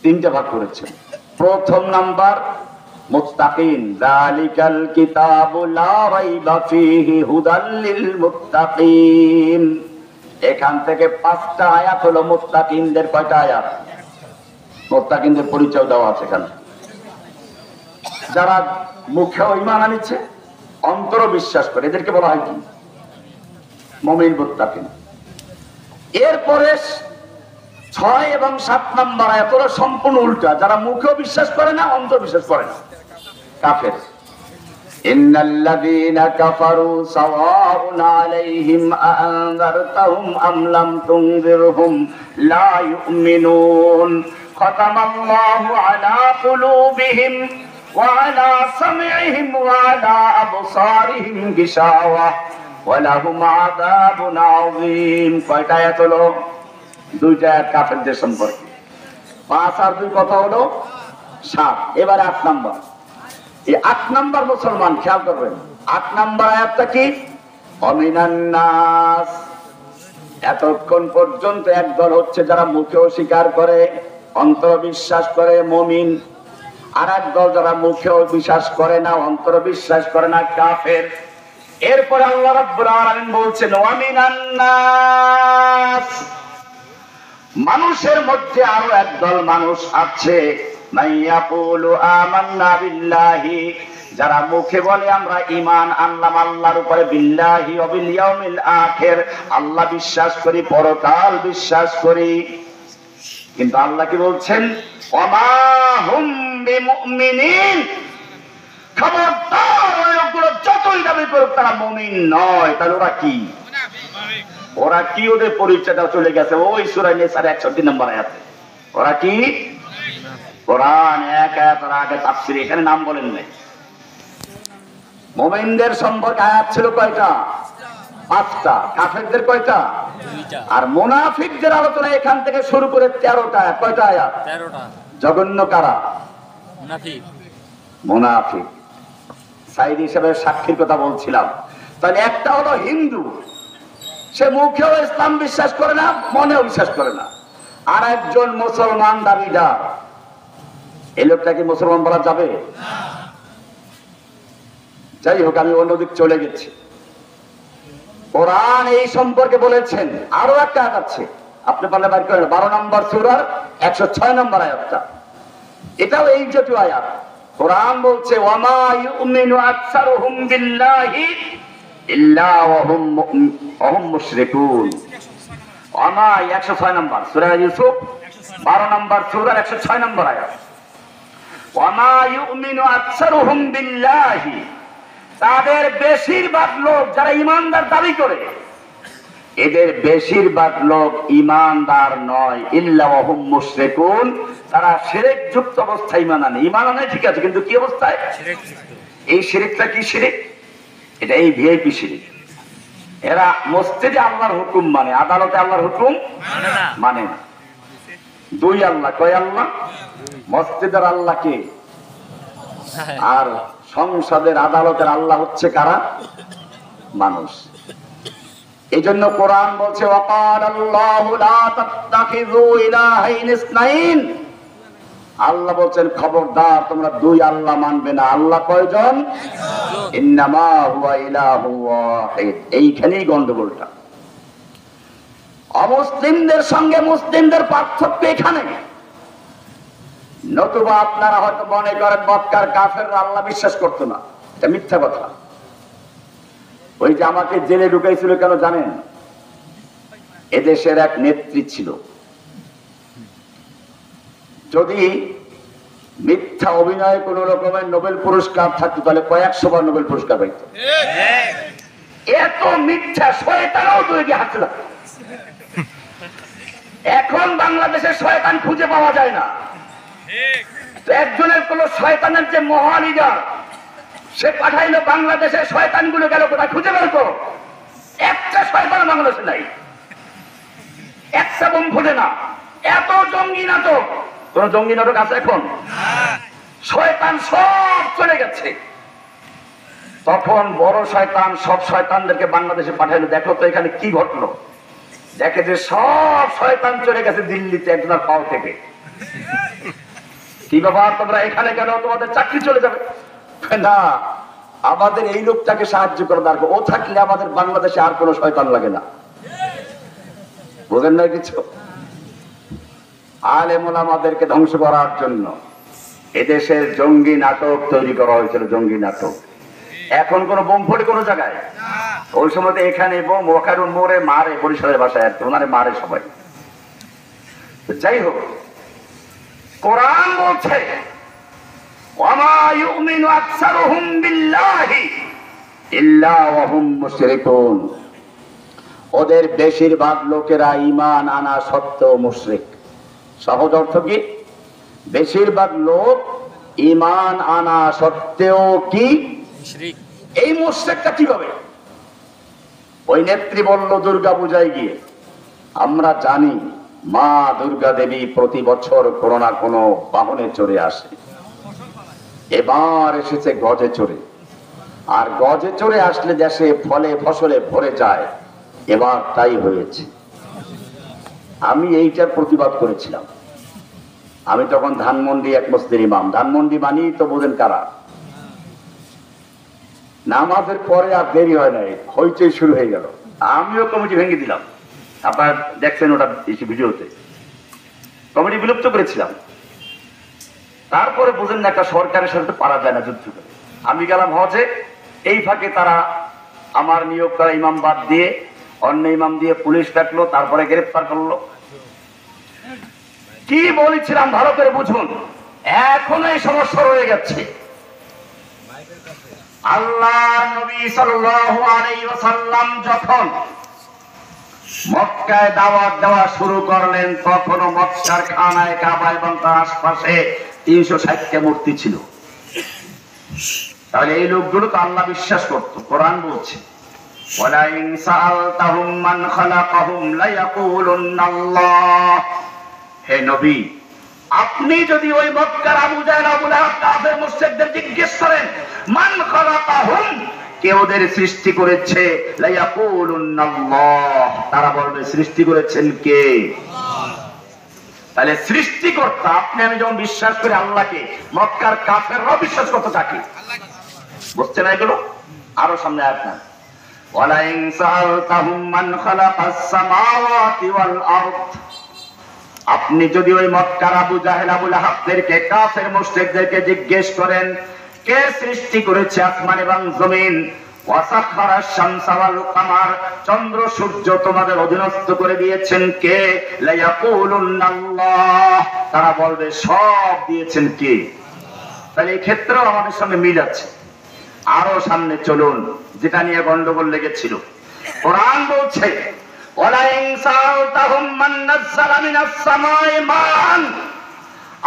তিনটা ভাগ করেছেন। প্রথম নাম্বার মুত্তাকিন, যালিকাল কিতাবু লা রাইবা ফীহি হুদাল লিল মুত্তাকিন। এখান থেকে 5টা আয়াত হলো মুত্তাকিনদের। কয়টা আয়াত? মুত্তাকিনদের পরিচয় দেওয়া আছে এখানে। যারা মুখেও ঈমান আনছে, অন্তর বিশ্বাস করে, এদেরকে বলা হয় কি? মুমিন মুত্তাকিন। এরপরে 6 এবং 7 নম্বর আয়াত হলো সম্পূর্ণ উল্টা, যারা মুখেও বিশ্বাস করে না, অন্তর বিশ্বাস করে না, কাফের। ইন্নাল্লাযীনা কাফারু সাওয়াউন আলাইহিম আ'আনযারতাহুম আম লাম তুনযিরহুম লা ইউমিনুন। খাতামাল্লাহু আলা কুলুবিহিম ওয়া আলা সামইহিম ওয়া আলা আবসারিহিম গিশাওয়া ওয়া লাহুম আযাবুন আযীম। কয়টা আয়াত হলো? 2টা আয়াত কাফেরদের সম্পর্কে। 5 আর 2 কথা হলো 7। এবার 8 নাম্বার। এই 8 নাম্বার মুসলমান, খেয়াল করবেন 8 নাম্বার আয়াতটা কি? অমিনান নাস। এতক্ষণ পর্যন্ত একদল হচ্ছে যারা মুখেও স্বীকার করে, অন্তর বিশ্বাস করে, মুমিন। আর একদল যারা মুখেও বিশ্বাস করে না, অন্তর বিশ্বাস করে না, কাফের। এরপরে আল্লাহ রাব্বুল আলামিন বলছেন ওয়ামিনান নাস, মানুষের মধ্যে আরো একদল মানুষ আছে, মাইয়াকুলু আমান্না বিল্লাহি, যারা মুখে বলে আমরা ঈমান আনলাম আল্লাহর উপরে, বিল্লাহি ওয়া বিল ইয়াউমিল আখির, আল্লাহ বিশ্বাস করি, পরকাল বিশ্বাস করি। কিন্তু আল্লাহ কি বলছেন? ওয়ামা হুম বিমুমিনিন, খবরদার ওই লোকগুলো যতই দাবি করুক তারা মুমিন নয়। তাহলে ওরা কি? ওরা কি? ওদের পরিচয়টা চলে গেছে ওই সূরা নিসার 61 নম্বর আয়াতে। ওরা কি? কোরআন এক আয়াতের আগে তাফসীরে এখানে নাম বলেন নাই। মুমিনদের সম্পর্কে আয়াত ছিল কয়টা? 5টা। কাফেরদের কয়টা? 2টা। আর মুনাফিকদের আলোচনা এখান থেকে শুরু করে 13টা আয়াত। কয়টা আয়াত? 13টা। জঘন্য কারা? মুনাফিক। মুনাফিক সাইদ হিসেবে সাক্ষীর কথা বলছিলাম। তাহলে একটা হলো হিন্দু, সে মুখেও ইসলাম বিশ্বাস করে না, মনেও বিশ্বাস করে না। আর একজন মুসলমান দাবিদার, এই লোকটা কি মুসলমান বলা যাবে? যাই হোক, আমি অন্যদিক চলে গেছি। কোরআন এই সম্পর্কে বলেছেন। আরো একটা আয়াত আছে, আপনি পারলে বাইর করেন, 12 নম্বর সূরার 106 নম্বর আয়াতটা। এটাও এই জাতীয় আয়াত। কোরআন বলছে ওয়ামা ইউমিনু আকসারুহুম বিল্লাহি ইল্লা ওয়া হুম মুশরিকুন। ওয়ামা 106 নম্বর সূরা ইউসুফ 12 নম্বর সূরার 106 নম্বর আয়াত। ওয়ামা ইউমিনু আকসারুহুম বিল্লাহি, তাদের বেশিরভাগ লোক যারা ঈমানদার দাবি করে, এদের বেশিরভাগ লোক ঈমানদার নয়, ইল্লা ওয়া হুম মুশরিকুন, তারা শিরক যুক্ত অবস্থায় ঈমান আনে। ঈমান আনে ঠিক আছে, কিন্তু কি অবস্থায়? শিরক যুক্ত। এই শিরকটা কি শিরক? এটা এই ভিআইপি শিরক। এরা মসজিদে আল্লাহর হুকুম মানে, আদালতে আল্লাহর হুকুম মানে না। 2 আল্লাহ। কয় আল্লাহ? মসজিদের আল্লাহ কে? আর সংসদের আদালতের আল্লাহ হচ্ছে কারা? মানুষ। এই জন্য কোরআন বলছে ওয়াকালাল্লাহু লা তাত্তাখিযু ইলাহাইন ইসনাইন, আল্লাহ বলছেন খবরদার তোমরা 2 আল্লাহ মানবে না। আল্লাহ কয়জন? ইন্নামা হুয়া ইলাহু ওয়াহিদ। এইখানেই গন্ডগোলটা। অমুসলিমদের সঙ্গে মুসলিমদের পার্থক্য এখানে। নতুবা আপনারা হয়তো মনে করেন মক্কার কাফেররা আল্লাহ বিশ্বাস করতো না, এটা মিথ্যা কথা। ওই যে আমাকে জেলে ঢুকাইছিল কেন জানেন? এদেশের এক নেত্রী ছিল, যদি মিথ্যা অভিনয়ে কোন রকমের নোবেল পুরস্কার থাকতো তাহলে কয়েকশো বার নোবেল পুরস্কার পাইত। এত মিথ্যা শয়তানও তৈরি হাতে না। এখন বাংলাদেশের শয়তান খুঁজে পাওয়া যায় না। একজনের কোন শয়তানের যে মহা লিডার, সে পাঠাইলো বাংলাদেশের শয়তান গুলো গেল কোথায় খুঁজে বের করো। একটা শয়তান বাংলাদেশে নাই, একটা বোম ফোটে না। এত জঙ্গি নাটক, কোন জঙ্গি নাটক আছে এখন? শয়তান সব চলে গেছে। তখন বড় শয়তান সব শয়তানদেরকে বাংলাদেশে পাঠাইলো, দেখো তো এখানে কি ঘটলো। দেখে যে সব শয়তান চলে গেছে দিল্লিতে একজনের পাও থেকে। কি ব্যাপার, তোমরা এখানে কেন, তোমাদের চাকরি চলে যাবে? না, আমাদের এই লোকটাকে সাহায্য করে দরকার, ও থাকলে আমাদের বাংলাদেশে আর কোনো শয়তান লাগে না। বোঝেন না কিছু? আলেম ওলামাদেরকে ধ্বংস করার জন্য এদেশের জঙ্গি নাটক তৈরি করা হয়েছিল, জঙ্গি নাটক। এখন কোন বোম ফোড়ে কোন জায়গায়? ওই সময় এখানে বোম, ওখানে মোড়ে মারে, বরিশালের ভাষায় আর কি, ওনারে মারে সবাই। যাই হোক, কোরআন বলছে ওয়ামা ইউমিনু আকসারুহুম বিল্লাহি ইল্লা ওয়া হুম মুশরিকুন, ওদের বেশিরভাগ লোকেরা ঈমান আনা সত্ত্বেও মুশরিক। সহজ অর্থ কি? বেশিরভাগ লোক ঈমান আনা সত্ত্বেও কি মুশরিক। এই মুশরিকটা কিভাবে? ওই নেত্রী বলল দুর্গা পূজায় গিয়ে, আমরা জানি মা দুর্গা দেবী প্রতি বছর কোনো না কোনো বাহনে চড়ে আসে, এবার এসেছে গজে চড়ে, আর গজে চড়ে আসলে দেশে ফলে ফসলে ভরে যায়, এবার তাই হয়েছে। আমি এইটার প্রতিবাদ করেছিলাম। আমি তখন ধানমন্ডি এক মসজিদের ইমাম। ধানমন্ডি মানি তো বোঝেন কারা? নামাজের পরে আর দেরি হয় নাই, হইচই শুরু হয়ে গেল। আমিও কমিটি ভেঙে দিলাম, আপনারা দেখছেন ওটা ভিডিওতে, কমিটি বিলুপ্ত করেছিলাম। তারপরে বুঝেন না, একটা সরকারের সাথে পারা যায় না যুদ্ধ করে। আমি গেলাম হজে, এই ফাঁকে তারা আমার নিয়োগ করা ইমাম বাদ দিয়ে অন্য ইমাম দিয়ে পুলিশ ডাকলো, তারপরে গ্রেফতার করলো। কি বলেছিলাম ভালো করে বুঝুন, এখনো এই সমস্যা রয়ে গেছে। আল্লাহর নবী সাল্লাল্লাহু আলাইহি ওয়াসাল্লাম যখন মক্কায় দাওয়াত দেওয়া শুরু করলেন, তখনও মক্কার খানায় কাবা এবং তার আশপাশে 360টা মূর্তি ছিল। তাহলে এই লোকগুলো তো আল্লাহ বিশ্বাস করত। কোরআন বলছে ওয়ালা ইন সাআলতাহুম মান খালাকাহুম লা ইয়াকুলুন্নাল্লাহ, হে নবী, আপনি যদি ওই মক্কার আবু জাহল, আবু লাহাব, কাফের মুশরিকদের জিজ্ঞেস করেন মান খালাকাহুম, কে ওদের সৃষ্টি করেছে, লা ইয়াকুলুন্নাল্লাহ, তারা বলবে সৃষ্টি করেছেন কে? তাহলে সৃষ্টিকর্তা আপনি আমি যখন বিশ্বাস করি আল্লাহকে, মক্কার কাফেররাও বিশ্বাস করতে থাকে। বুঝছেন এগুলো? আরো সামনে আয়াত না, ওয়ালা ইন সাআলতাহুম মান খালাকাস সামাওয়াতি ওয়াল আরদ, আপনি যদি ওই মক্কার আবু জাহেল, আবু লাহাবদেরকে, কাফের মুশরিকদেরকে জিজ্ঞেস করেন কে সৃষ্টি করেছে আসমান এবং জমিন, ওয়াসাখখারাশ শামসা ওয়াল কামার, চন্দ্র সূর্য তোমাদের অধীনস্থ করে দিয়েছেন কে, লা ইয়াকুলুন্নাল্লাহ, তারা বলবে সব দিয়েছেন কে। তাহলে এই ক্ষেত্রেও আমাদের সঙ্গে মিল আছে। আরো সামনে চলুন, যেটা নিয়ে গন্ডগোল লেগেছিল। কোরআন বলছে ওয়ালা ইন সাআলতাহুম মান নাযালা মিনাস সামাই মান,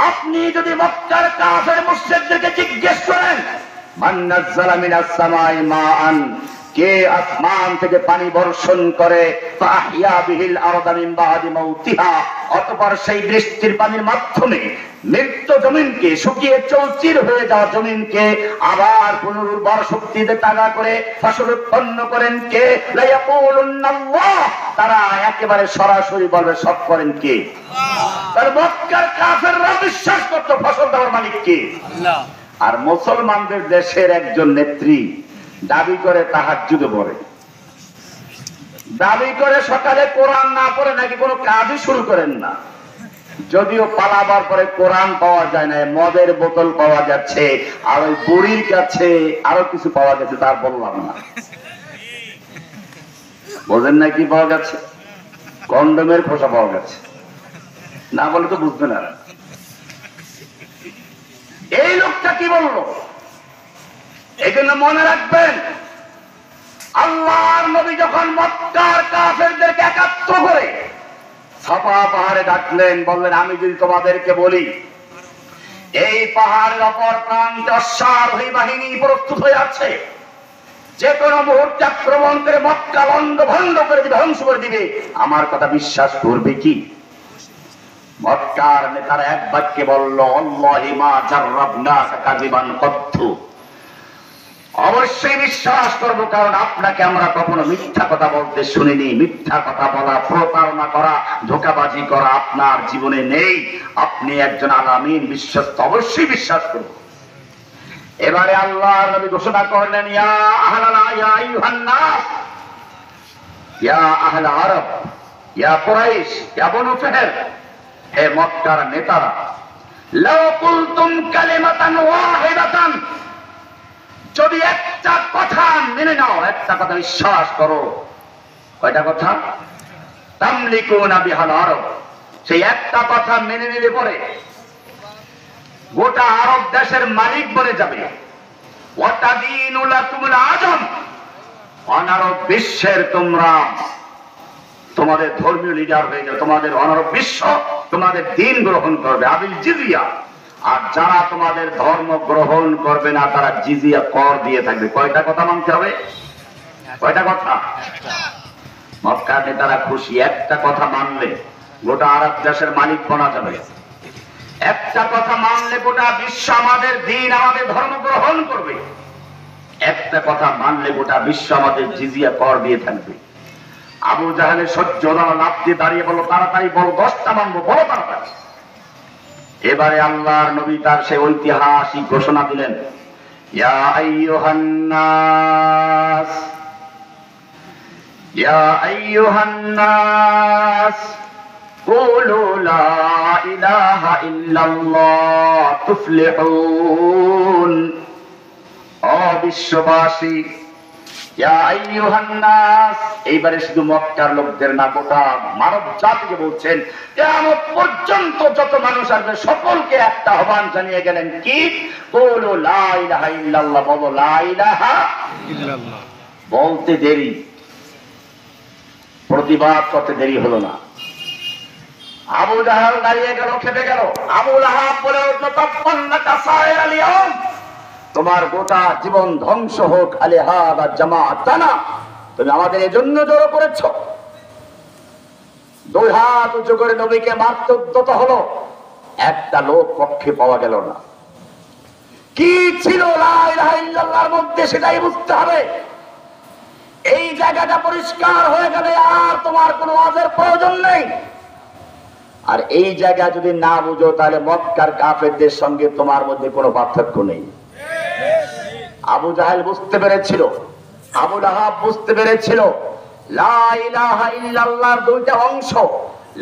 আপনি যদি মক্কার কাফের মুশরিকদেরকে জিজ্ঞেস করেন মান নাযালা মিনাস সামাই মান, কে আসমান থেকে পানি বর্ষণ করে, ফাহিয়া বিহিল আরদা মিন বাদি মাউতিহা, অতঃপর সেই বৃষ্টির পানির মাধ্যমে মৃত জমিনকে, শুকিয়ে চৌচির হয়ে যাওয়া জমিনকে আবার পুনরুর্বর শক্তিতে তাজা করে ফসল উৎপন্ন করেন কে, লা ইয়াকুলুন্নাল্লাহ, তারা একেবারে সরাসরি বলবে সব করেন কে? তার মক্কার কাফেররা বিশ্বাস করত ফসল দেওয়ার মালিক কে? আল্লাহ। আর মুসলমানদের দেশের একজন নেত্রী দাবি করে তাহাজ্জুদে পড়ে, দাবি করে সকালে কোরআন না পড়ে নাকি কোনো কাজই শুরু করেন না। যদিও পালাবার পরে কোরআন পাওয়া যায় না, মদের বোতল পাওয়া যাচ্ছে, আর ওই বুড়ির কাছে আরো কিছু পাওয়া গেছে, তার বললাম না। বোঝেন না কি পাওয়া গেছে? কন্ডমের খোসা পাওয়া গেছে, না বলে তো বুঝবে না। এই লোকটা কি বললো? এই জন্য মনে রাখবেন, আল্লাহর নবী যখন মক্কার কাফেরদেরকে একাত্র করে সাফা পাহাড়ে ডাকলেন, বললেন আমি যদি তোমাদেরকে বলি এই পাহাড়ের অপর প্রান্তে অশ্বারোহী বাহিনী প্রস্তুত হয়ে আছে, যে কোনো মুহূর্তে আক্রমণ করে মক্কা লন্ডভন্ড করে দিবে, ধ্বংস করে দিবে, আমার কথা বিশ্বাস করবে কি? মক্কার নেতারা এক বাক্যে বলল আল্লাহি মা জাররাবনাকা কাযিবান কত্তু, অবশ্যই বিশ্বাস করব, কারণ আপনাকে আমরা কখনো মিথ্যা কথা বলতে শুনিনি। মিথ্যা কথা বলা, প্রতারণা করা, ধোঁকাবাজি করা আপনার জীবনে নেই। আপনি একজন আলামিন, বিশ্বস্ত, অবশ্যই বিশ্বাস করব। এবারে আল্লাহর নবী ঘোষণা করলেন, ইয়া আহলাল ইয়া আইয়ুহান নাস, ইয়া আহলা আরব, ইয়া কুরাইশ, ইয়া বনু ফাহর, হে মক্কার নেতারা, লাউ কুলতুম কালিমাতান ওয়াহিদাতান, যদি একটা কথা মেনে নাও, একটা কথা বিশ্বাস করো, কয়টা কথা? তামলিকুনা বিহাল আরব, সেই একটা কথা মেনে নিলে পরে গোটা আরব দেশের মালিক বনে যাবে। ওয়াতাদিনু লাকুমুল আজম, অনারব বিশ্বের তোমরা তোমাদের ধর্মীয় লিডার হয়ে যাবে, তোমাদের অনারব বিশ্ব তোমাদের দিন গ্রহণ করবে, আবিল জিজিয়া। আর যারা তোমাদের ধর্ম গ্রহণ করবে না তারা জিজিয়া কর দিয়ে থাকবে। কয়টা কথা মানতে হবে? কয়টা কথা? মক্কার নেতারা খুশি, একটা কথা মানলে গোটা আরব দেশের মালিক বনা যাবে। একটা কথা মানলে গোটা বিশ্ব আমাদের দিন, আমাদের ধর্ম গ্রহণ করবে। একটা কথা মানলে গোটা বিশ্ব আমাদের জিজিয়া কর দিয়ে থাকবে। আবু জাহেলের সহ্য লাভ দিয়ে দাঁড়িয়ে বলো, তাড়াতাড়ি বলো, 10টা মানবো, বলো তাড়াতাড়ি। এবারে আল্লাহর নবী তার সেই ঐতিহাসিক ঘোষণা দিলেন, ইয়া আইয়ুহান নাস, ইয়া আইয়ুহান নাস, কুলু লা ইলাহা ইল্লাল্লাহ তুফলিহুন। ও বিশ্ববাসী, ইয়া আইয়ুহান নাস, এইবারে শুধু মক্কার লোকদের না, গোটা মানব জাতিকে বলছেন। কিয়ামত পর্যন্ত যত মানুষ আসবে সকলকে একটা আহ্বান জানিয়ে গেলেন, কি? কুলু লা ইলাহা ইল্লাল্লাহ, বলো লা ইলাহা ইল্লাল্লাহ। বলতে দেরি, প্রতিবাদ করতে দেরি হলো না। আবু জাহেল দাঁড়িয়ে গেল, খেপে গেল। আবু লাহাব বলে উঠল, তাব্বান্নাকা সাইরাল ইয়াউম, তোমার গোটা জীবন ধ্বংস হোক, আলিহাদা জামাআতানা, তুমি আমাদের এজন্য জড়ো করেছো। দুই হাত উঁচু করে নবীকে মারতে উদ্যত হলো, একটা লোক পক্ষে পাওয়া গেল না। কি ছিল লা ইলাহা ইল্লাল্লাহর মধ্যে সেটাই বুঝতে হবে। এই জায়গাটা পরিষ্কার হয়ে গেলে আর তোমার কোনো ওয়াজের প্রয়োজন নেই। আর এই জায়গা যদি না বুঝো তাহলে মক্কার কাফেরদের সঙ্গে তোমার মধ্যে কোনো পার্থক্য নেই। আবু জাহেল বুঝতে পেরেছিল, আবু লাহাব বুঝতে পেরেছিল, লা ইলাহা ইল্লাল্লাহর দুইটা অংশ।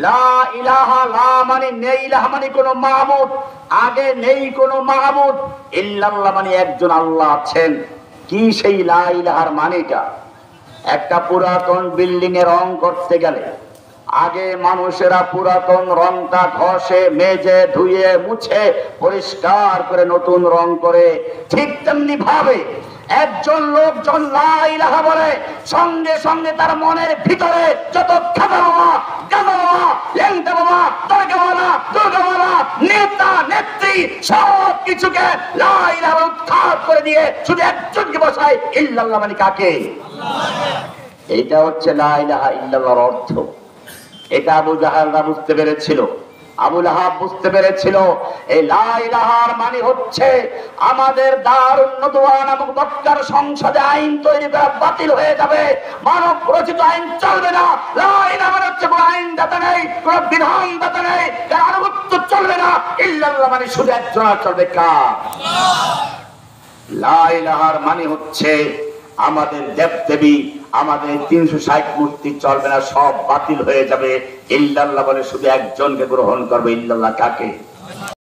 লা ইলাহা, লা মানে নেই, ইলাহা মানে কোনো মাবুদ, আগে নেই কোনো মাবুদ। ইল্লাল্লাহ মানে একজন আল্লাহ আছেন। কি সেই লা ইলাহার মানেটা? একটা পুরাতন বিল্ডিং এর রং করতে গেলে আগে মানুষেরা পুরাতন রংটা ঘষে, মেজে, ধুয়ে, মুছে পরিষ্কার করে নতুন রং করে। ঠিক তেমনি ভাবে একজন লোক যখন লা ইলাহা বলে, সঙ্গে সঙ্গে তার মনের ভিতরে যত খাতা বাবা, গাঁদা বাবা, ল্যাংটা বাবা, তর্কা বাবা, দুর্গা বাবা, নেতা নেত্রী সব কিছুকে লা ইলাহা উৎখাত করে দিয়ে শুধু একজনকে বসায়, ইল্লাল্লাহ মানে কাকে? এইটা হচ্ছে লা ইলাহা ইল্লাল্লাহর অর্থ। এটা আবু জাহেলরা বুঝতে পেরেছিল, আবু লাহাব বুঝতে পেরেছিল। এই লা ইলাহার মানে হচ্ছে আমাদের দারুন নদওয়া নামক মক্কার সংসদে আইন তৈরি করা বাতিল হয়ে যাবে, মানব রচিত আইন চলবে না। লা ইলাহা মানে হচ্ছে কোনো আইনদাতা নেই, কোনো বিধানদাতা নেই, কার আনুগত্য চলবে না। ইল্লাল্লাহ মানে শুধু একজন চলবে, কার? লা ইলাহার মানে হচ্ছে আমাদের দেবদেবী, আমাদের 360 মূর্তি চলবে না, সব বাতিল হয়ে যাবে। ইল্লাল্লাহ বলে শুধু একজনকে গ্রহণ করবে। ইল্লাল্লাহ কাকে?